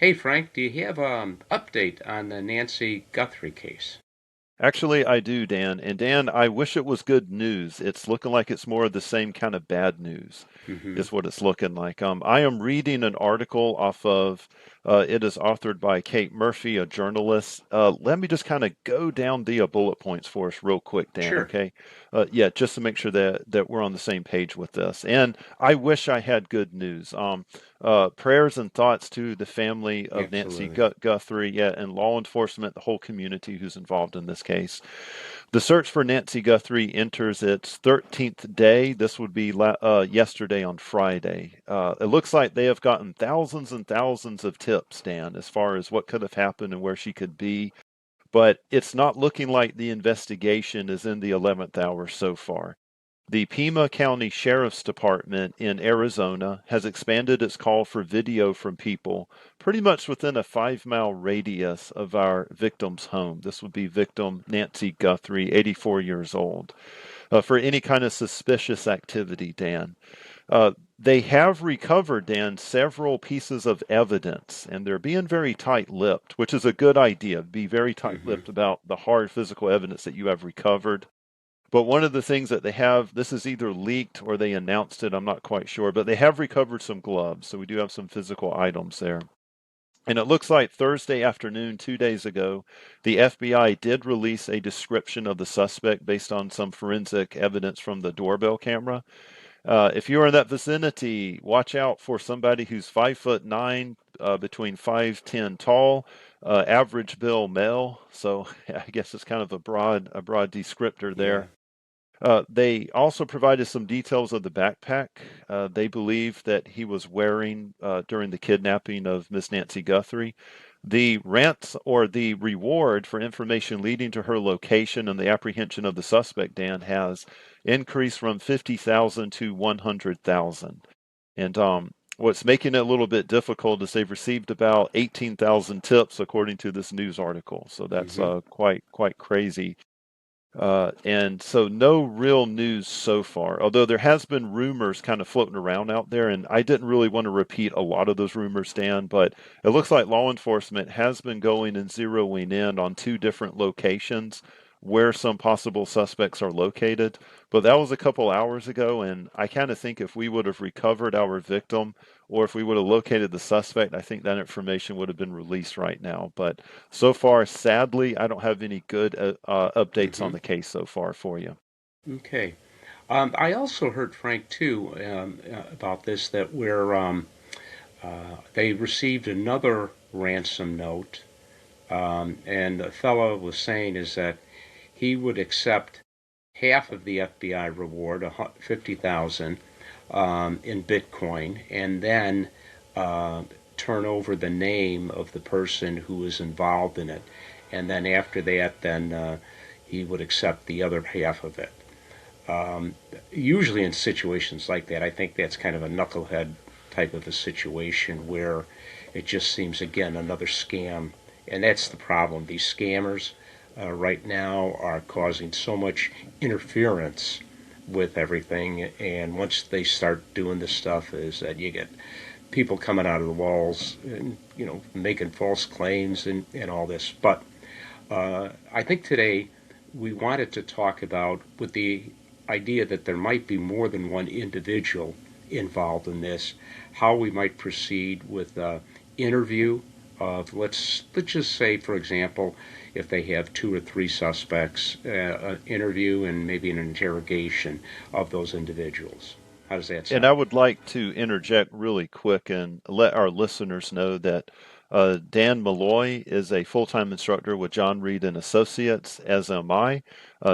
Hey Frank, do you have an update on the Nancy Guthrie case? Actually, I do, Dan. And Dan, I wish it was good news. It's looking like it's more of the same kind of bad news, Hmm. is what it's looking like. I am reading an article off of, it is authored by Kate Murphy, a journalist. Let me just kind of go down the bullet points for us real quick, Dan, Sure. okay? Yeah, just to make sure that we're on the same page with this. And I wish I had good news. Prayers and thoughts to the family of Nancy Absolutely. Guthrie, yeah, and law enforcement, the whole community who's involved in this case. The search for Nancy Guthrie enters its 13th day. This would be yesterday on Friday. It looks like they have gotten thousands and thousands of tips, Dan, as far as what could have happened and where she could be. But it's not looking like the investigation is in the 11th hour so far. The Pima County Sheriff's Department in Arizona has expanded its call for video from people pretty much within a 5 mile radius of our victim's home. This would be victim Nancy Guthrie, 84 years old, for any kind of suspicious activity, Dan. They have recovered, Dan, several pieces of evidence, and they're being very tight lipped, which is a good idea. Be very tight Hmm. lipped about the hard physical evidence that you have recovered. But one of the things that they have, this is either leaked or they announced it, I'm not quite sure, but they have recovered some gloves. So we do have some physical items there. And it looks like Thursday afternoon, 2 days ago, the FBI did release a description of the suspect based on some forensic evidence from the doorbell camera. If you're in that vicinity, watch out for somebody who's 5'9", between 5'10" tall, average bill male. So I guess it's kind of a broad descriptor Yeah. there. They also provided some details of the backpack they believe that he was wearing during the kidnapping of Miss Nancy Guthrie. The rent or the reward for information leading to her location and the apprehension of the suspect, Dan, has increased from 50,000 to 100,000. And what's making it a little bit difficult is they've received about 18,000 tips according to this news article. So that's Hmm. quite crazy. And so no real news so far, although there has been rumors kind of floating around out there, and I didn't really want to repeat a lot of those rumors, Dan, but it looks like law enforcement has been going and zeroing in on two different locations where some possible suspects are located. But that was a couple hours ago, and I kind of think if we would have recovered our victim or if we would have located the suspect, I think that information would have been released right now. But so far, sadly, I don't have any good updates on Hmm. the case so far for you. Okay. I also heard Frank too about this that where they received another ransom note, and the fellow was saying is that he would accept half of the FBI reward, 50,000, in Bitcoin, and then uh, turn over the name of the person who was involved in it, and then after that, then he would accept the other half of it. Um, Usually in situations like that, I think that's kind of a knucklehead type of a situation where it just seems again another scam, and that's the problem. These scammers right now are causing so much interference with everything, and once they start doing this stuff, is that you get people coming out of the walls and making false claims and all this. But I think today we wanted to talk about with the idea that there might be more than one individual involved in this, how we might proceed with interview of let's just say, for example, if they have two or three suspects, an interview and maybe an interrogation of those individuals. How does that And I sound? would like to interject really quick and let our listeners know that Dan Malloy is a full-time instructor with John Reid and Associates, as am I.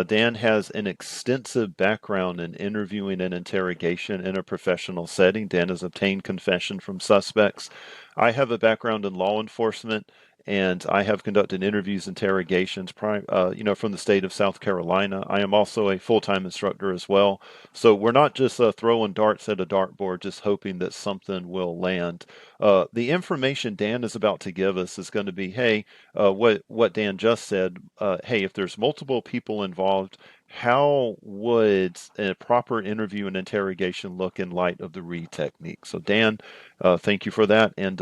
Dan has an extensive background in interviewing and interrogation in a professional setting. Dan has obtained confession from suspects. I have a background in law enforcement, and I have conducted interviews, interrogations, from the state of South Carolina. I am also a full-time instructor as well. So we're not just throwing darts at a dartboard, just hoping that something will land. The information Dan is about to give us is going to be, hey, what Dan just said. Hey, if there's multiple people involved, how would a proper interview and interrogation look in light of the Reid technique? So, Dan, thank you for that. And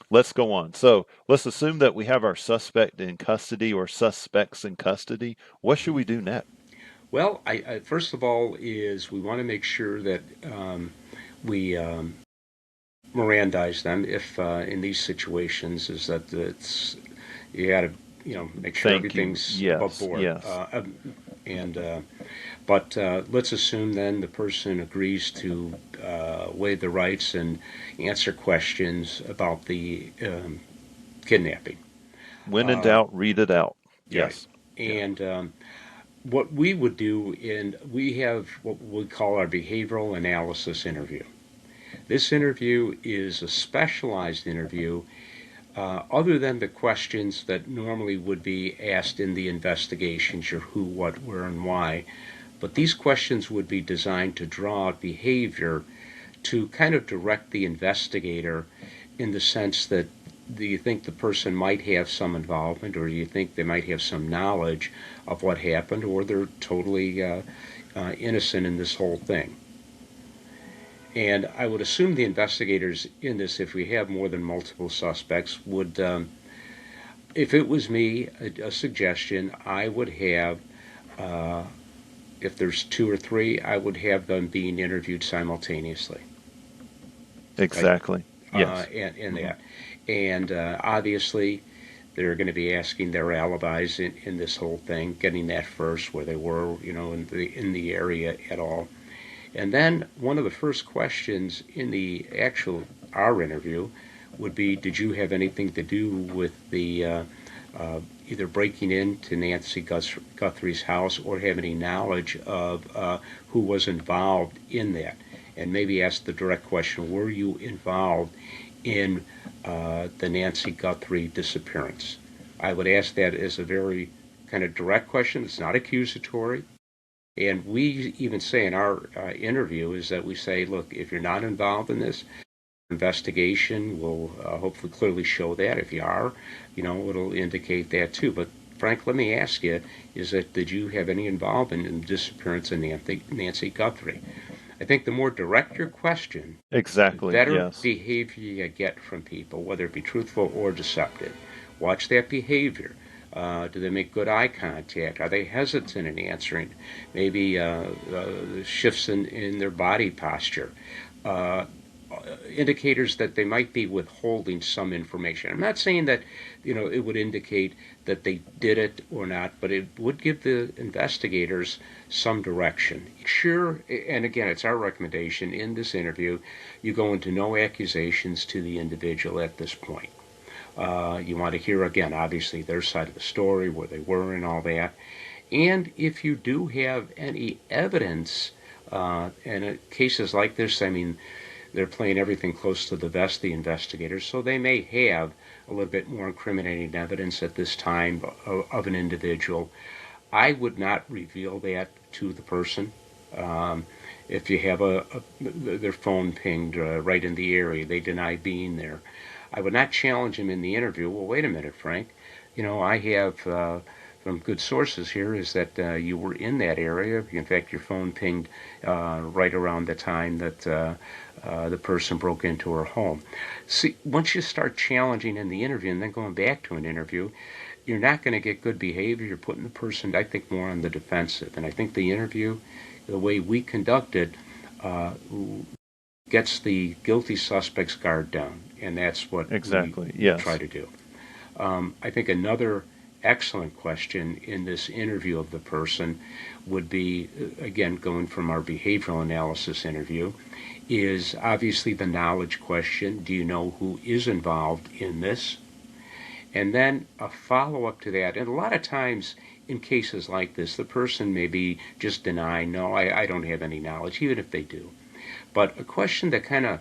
let's go on. So, let's assume that we have our suspect in custody or suspects in custody. What should we do next? Well, I first of all is we want to make sure that we Mirandize them if in these situations is that it's you got to make sure Thank you. everything's above Yes, board. yes. And but let's assume then the person agrees to waive the rights and answer questions about the kidnapping. When in doubt, read it out. Right. Yes. Yeah. And what we would do, and we have what we call our behavioral analysis interview. This interview is a specialized interview other than the questions that normally would be asked in the investigations, your who, what, where, and why. But these questions would be designed to draw out behavior to kind of direct the investigator in the sense that do you think the person might have some involvement, or do you think they might have some knowledge of what happened, or they're totally innocent in this whole thing? And I would assume the investigators in this, if we have more than multiple suspects, would, if it was me, a suggestion, I would have, if there's two or three, I would have them being interviewed simultaneously. Right? Exactly. Yes. And Hmm. that. And obviously, they're going to be asking their alibis in this whole thing, getting that first, where they were, in the area at all. And then one of the first questions in the actual our interview would be, did you have anything to do with the either breaking into Nancy Guthrie's house or have any knowledge of who was involved in that? And maybe ask the direct question, were you involved in the Nancy Guthrie disappearance? I would ask that as a very kind of direct question. It's not accusatory. And we even say in our interview is that we say, look, if you're not involved in this, investigation will hopefully clearly show that. If you are, it'll indicate that too. But Frank, let me ask you, is that did you have any involvement in the disappearance of Nancy Guthrie? I think the more direct your question, the Exactly. better Yes. behavior you get from people, whether it be truthful or deceptive. Watch that behavior. Do they make good eye contact? Are they hesitant in answering? Maybe shifts in their body posture. Uh, Indicators that they might be withholding some information. I'm not saying that it would indicate that they did it or not, but it would give the investigators some direction. Sure, and again, it's our recommendation in this interview, you go into no accusations to the individual at this point. You want to hear again, obviously, their side of the story, where they were, and all that. And if you do have any evidence, and in cases like this, I mean, they're playing everything close to the vest, the investigators, so they may have a little bit more incriminating evidence at this time of an individual. I would not reveal that to the person. If you have their phone pinged right in the area, they deny being there. I would not challenge them in the interview. Well, wait a minute, Frank. I have from good sources here is that you were in that area. In fact, your phone pinged right around the time that the person broke into her home. See, once you start challenging in the interview and then going back to an interview, you're not going to get good behavior. You're putting the person, I think, more on the defensive. And I think the interview, the way we conduct it, uh, gets the guilty suspect's guard down. And that's what we Exactly. try Yes. to do. I think another excellent question in this interview of the person would be, again, going from our behavioral analysis interview, is obviously the knowledge question. Do you know who is involved in this? And then a follow up to that. And a lot of times in cases like this, the person may be just denying, no, I don't have any knowledge, even if they do. But a question that kind of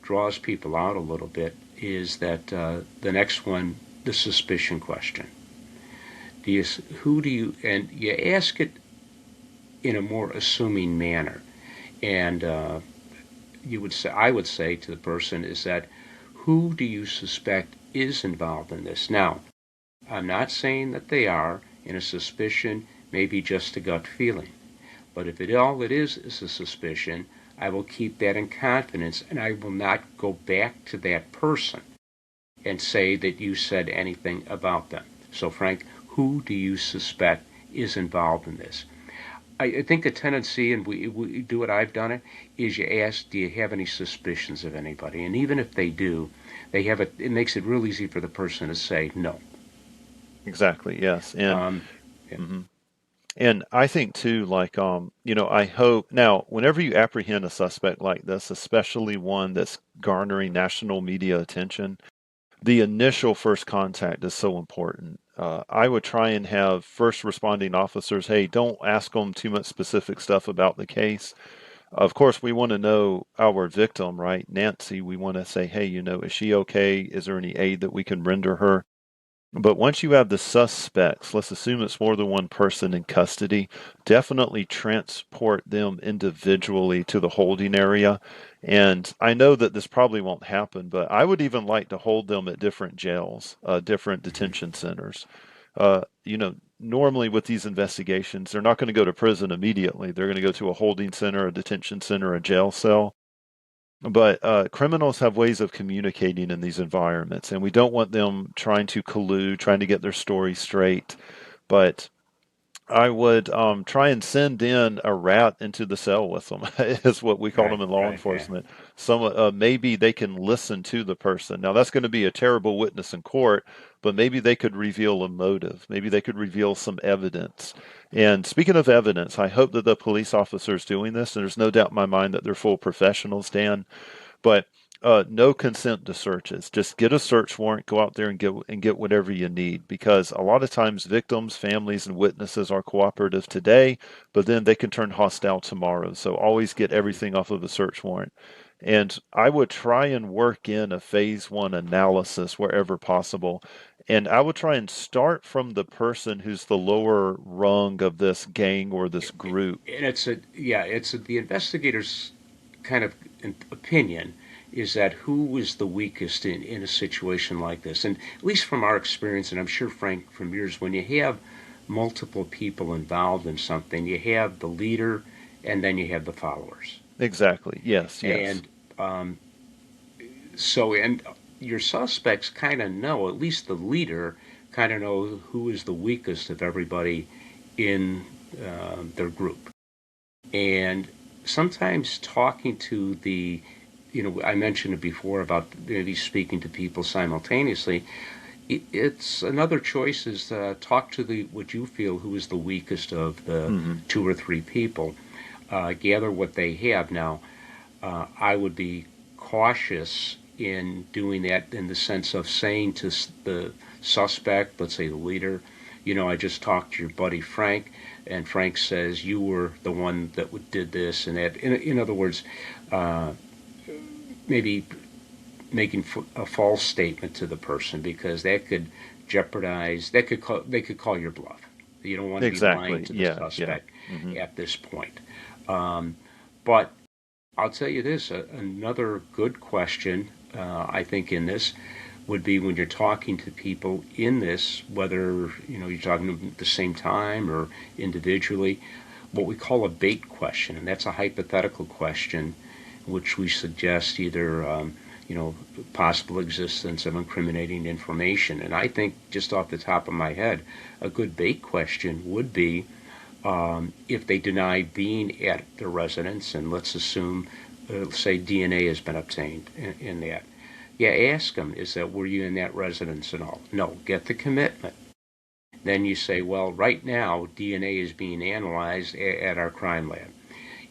draws people out a little bit is that the next one, the suspicion question. Who do you, and you ask it in a more assuming manner. And you would say, I would say to the person is that who do you suspect is involved in this? Now, I'm not saying that they are, and a suspicion maybe just a gut feeling. But if all it is a suspicion, I will keep that in confidence, and I will not go back to that person and say that you said anything about them. So, Frank, who do you suspect is involved in this? I think a tendency, and we do it, I've done it, is you ask, do you have any suspicions of anybody? And even if they do, it makes it real easy for the person to say no. Exactly. Yes. And Um, yeah, mhm. And I think too, like, I hope now, whenever you apprehend a suspect like this, especially one that's garnering national media attention, the initial first contact is so important. I would try and have first responding officers, hey, don't ask them too much specific stuff about the case. Of course, we want to know our victim, right? Nancy, we want to say, hey, is she okay? Is there any aid that we can render her? But once you have the suspects, let's assume it's more than one person in custody, definitely transport them individually to the holding area. And I know that this probably won't happen, but I would even like to hold them at different jails, different detention centers. Normally with these investigations, they're not going to go to prison immediately. They're going to go to a holding center, a detention center, a jail cell. But criminals have ways of communicating in these environments, and we don't want them trying to collude, trying to get their story straight. But I would try and send in a rat into the cell with them, is what we call them in law yeah. enforcement. Maybe they can listen to the person. Now, that's going to be a terrible witness in court, but maybe they could reveal a motive. Maybe they could reveal some evidence. And speaking of evidence, I hope that the police officers doing this, and there's no doubt in my mind that they're full professionals, Dan, but no consent to searches. Just get a search warrant, go out there and get whatever you need. Because a lot of times victims, families, and witnesses are cooperative today, but then they can turn hostile tomorrow. So always get everything off of a search warrant. And I would try and work in a phase one analysis wherever possible. And I would try and start from the person who's the lower rung of this gang or this group. And the investigator's kind of opinion is that who is the weakest in a situation like this. And at least from our experience, and I'm sure, Frank, from yours, when you have multiple people involved in something, you have the leader and then you have the followers. Exactly. Yes, yes. And um, and your suspects kind of know, at least the leader kind of knows who is the weakest of everybody in their group. And sometimes talking to I mentioned it before about maybe speaking to people simultaneously. It's another choice is talk to what you feel who is the weakest of the Hmm. two or three people, gather what they have. Now, I would be cautious in doing that in the sense of saying to the suspect, let's say the leader, I just talked to your buddy Frank, and Frank says you were the one that did this and that. In other words, uh, maybe making a false statement to the person because that could jeopardize. They could call your bluff. You don't want to be lying Exactly. to the Yeah, yeah. suspect Hmm. at this point. Um, but I'll tell you this: another good question, I think, in this would be when you're talking to people in this, whether you're talking to them at the same time or individually, what we call a bait question, and that's a hypothetical question, which we suggest either possible existence of incriminating information. And I think just off the top of my head, a good bait question would be if they deny being at the residence, and let's assume, say, DNA has been obtained in that. Yeah, ask them, were you in that residence and all? No, get the commitment. Then you say, well, right now, DNA is being analyzed at our crime lab.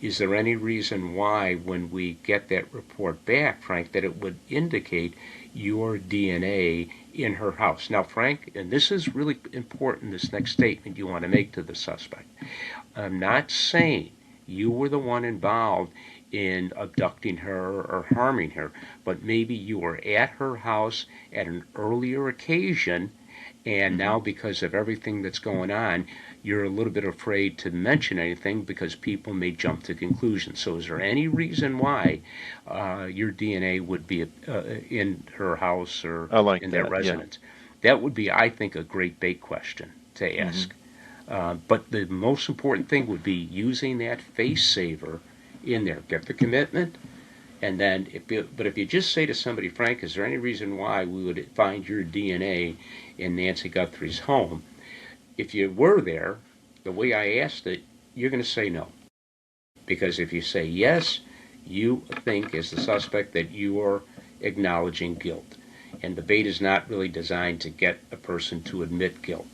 Is there any reason why, when we get that report back, Frank, that it would indicate your DNA in her house? Now, Frank, and this is really important, this next statement you want to make to the suspect. I'm not saying you were the one involved in abducting her or harming her, but maybe you were at her house at an earlier occasion, and Hmm. now because of everything that's going on, you're a little bit afraid to mention anything because people may jump to conclusions. So, is there any reason why your DNA would be in her house or I like in that that. Yeah. residence? That would be, I think, a great bait question to Hmm. ask. But the most important thing would be using that face saver in there. Get the commitment, and then if you just say to somebody, Frank, is there any reason why we would find your DNA in Nancy Guthrie's home? If you were there, the way I asked it, you're going to say no. Because if you say yes, you think as the suspect that you are acknowledging guilt. And the bait is not really designed to get a person to admit guilt.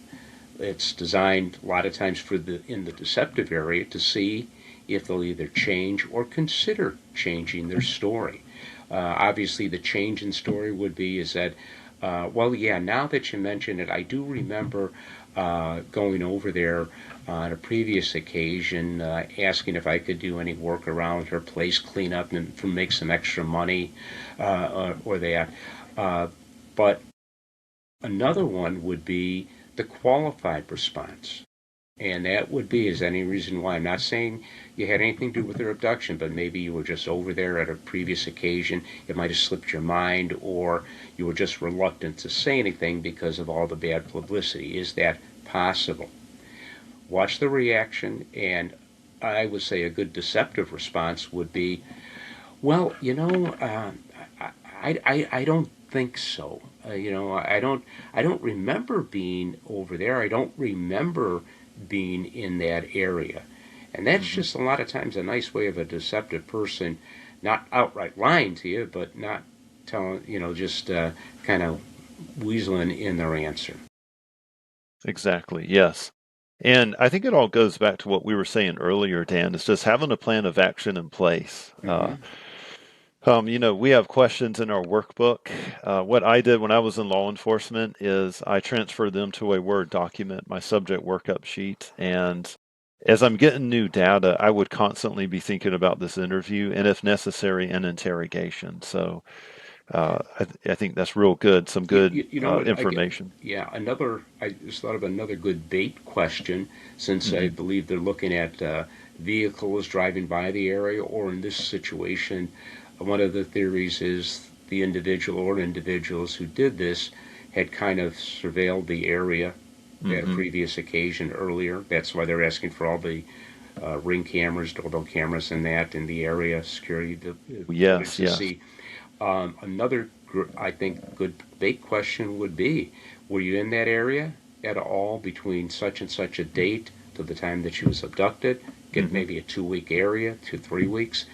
It's designed a lot of times in the deceptive area to see if they'll either change or consider changing their story. Obviously, the change in story would be is that, well, yeah, now that you mention it, I do remember going over there on a previous occasion, asking if I could do any work around her place, clean up and make some extra money or that. But another one would be the qualified response. And that would be, is any reason why. I'm not saying you had anything to do with her abduction, but maybe you were just over there at a previous occasion. It might have slipped your mind, or you were just reluctant to say anything because of all the bad publicity. Is that possible? Watch the reaction, and I would say a good deceptive response would be, well, I don't think so. I don't remember being over there. I don't remember being in that area. And that's just a lot of times a nice way of a deceptive person not outright lying to you, but not telling, just kind of weaseling in their answer. Exactly. Yes. And I think it all goes back to what we were saying earlier, Dan. It's just having a plan of action in place. We have questions in our workbook. What I did when I was in law enforcement is I transferred them to a Word document, my subject workup sheet. And as I'm getting new data, I would constantly be thinking about this interview and, if necessary, an interrogation. So I think that's real good, some good information. I just thought of another good bait question, since I believe they're looking at vehicles driving by the area, or in this situation, one of the theories is the individual or individuals who did this had kind of surveilled the area at a previous occasion earlier. That's why they're asking for all the ring cameras, doorbell cameras, and that in the area, security to see. Another, I think, good bait question would be, were you in that area at all between such and such a date to the time that she was abducted? Get maybe a 2-week area, 3 weeks.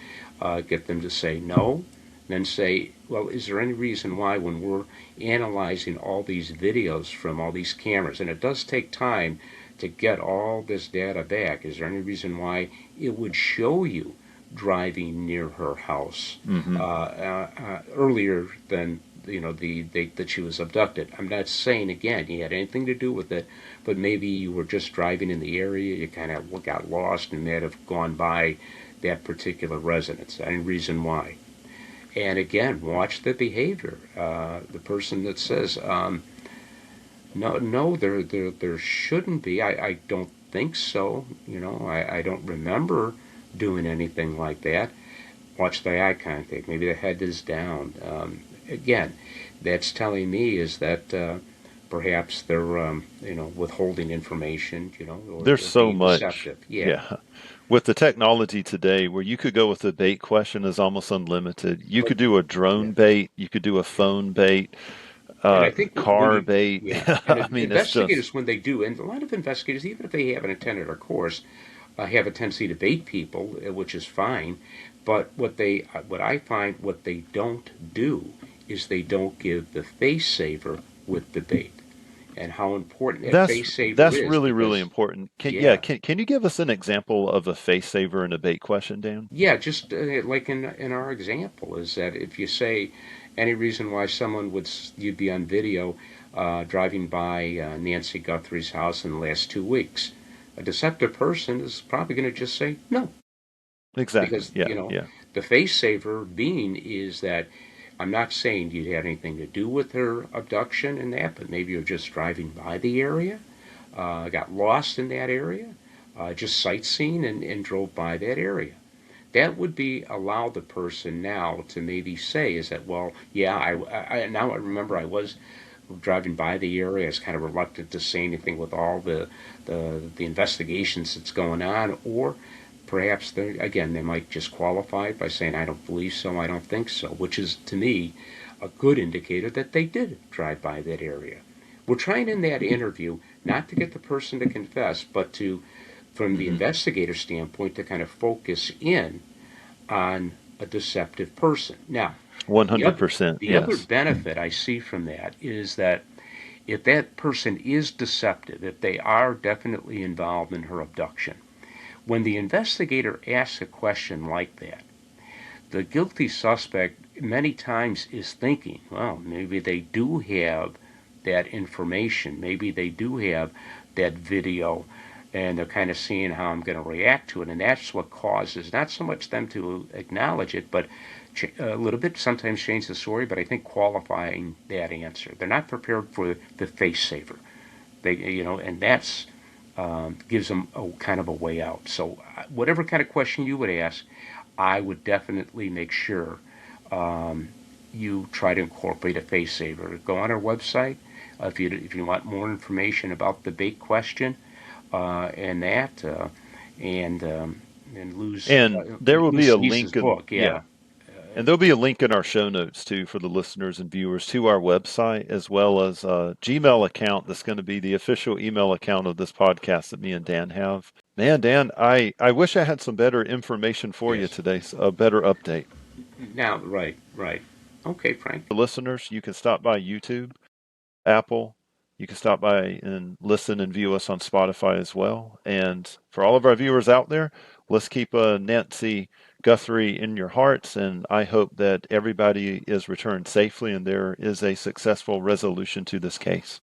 Get them to say no. Then say, well, is there any reason why, when we're analyzing all these videos from all these cameras, and it does take time to get all this data back, is there any reason why it would show you driving near her house earlier than the date that she was abducted? I'm not saying again you had anything to do with it, but maybe you were just driving in the area, you kind of got lost and may have gone by that particular residence. Any reason why? And again, watch the behavior. The person that says, no, there shouldn't be. I don't think so. I don't remember doing anything like that. Watch the eye contact. Maybe the head is down. Again, that's telling me is that perhaps they're withholding information. Or there's so much. Deceptive. Yeah. With the technology today, where you could go with a bait question is almost unlimited. You could do a drone bait. You could do a phone bait. And I think car bait. Yeah. And I mean, investigators, when they do, and a lot of investigators, even if they haven't attended our course, have a tendency to bait people, which is fine. But what I find what they don't do is they don't give the face saver with the bait, and how important that face saver is. That's really, really important. Can you give us an example of a face saver and a bait question, Dan? Yeah, just like in our example, is that if you say any reason why you'd be on video driving by Nancy Guthrie's house in the last 2 weeks, a deceptive person is probably going to just say no. Exactly. Because, the face saver being is that I'm not saying you had anything to do with her abduction and that, but maybe you're just driving by the area, got lost in that area, just sightseeing and drove by that area. That would allow the person now to maybe say is that, well, yeah, I now I remember I was driving by the area is kind of reluctant to say anything with all the investigations that's going on, or perhaps they might just qualify it by saying, I don't believe so, I don't think so, which is to me a good indicator that they did drive by that area. We're trying in that interview not to get the person to confess, but to, from the Hmm. investigator standpoint, to kind of focus in on a deceptive person. Now, the other, 100%. the other Yes. benefit I see from that is that if that person is deceptive, if they are definitely involved in her abduction, when the investigator asks a question like that, the guilty suspect many times is thinking, well, maybe they do have that information, maybe they do have that video, and they're kind of seeing how I'm going to react to it. And that's what causes not so much them to acknowledge it, but a little bit sometimes change the story, but I think qualifying that answer. They're not prepared for the face saver. And that's gives them a kind of a way out. So whatever kind of question you would ask, I would definitely make sure you try to incorporate a face saver. Go on our website if you want more information about the bait question and that and And there will be lose a Lisa's link in, book. yeah. Yeah, And there'll be a link in our show notes too for the listeners and viewers to our website, as well as a Gmail account that's going to be the official email account of this podcast that me and Dan have. Man, Dan, I wish I had some better information for you yes. today, a better update. Now, right, right. Okay, Frank. For listeners, you can stop by YouTube, Apple. You can stop by and listen and view us on Spotify as well. And for all of our viewers out there, let's keep Nancy Guthrie in your hearts. And I hope that everybody is returned safely and there is a successful resolution to this case.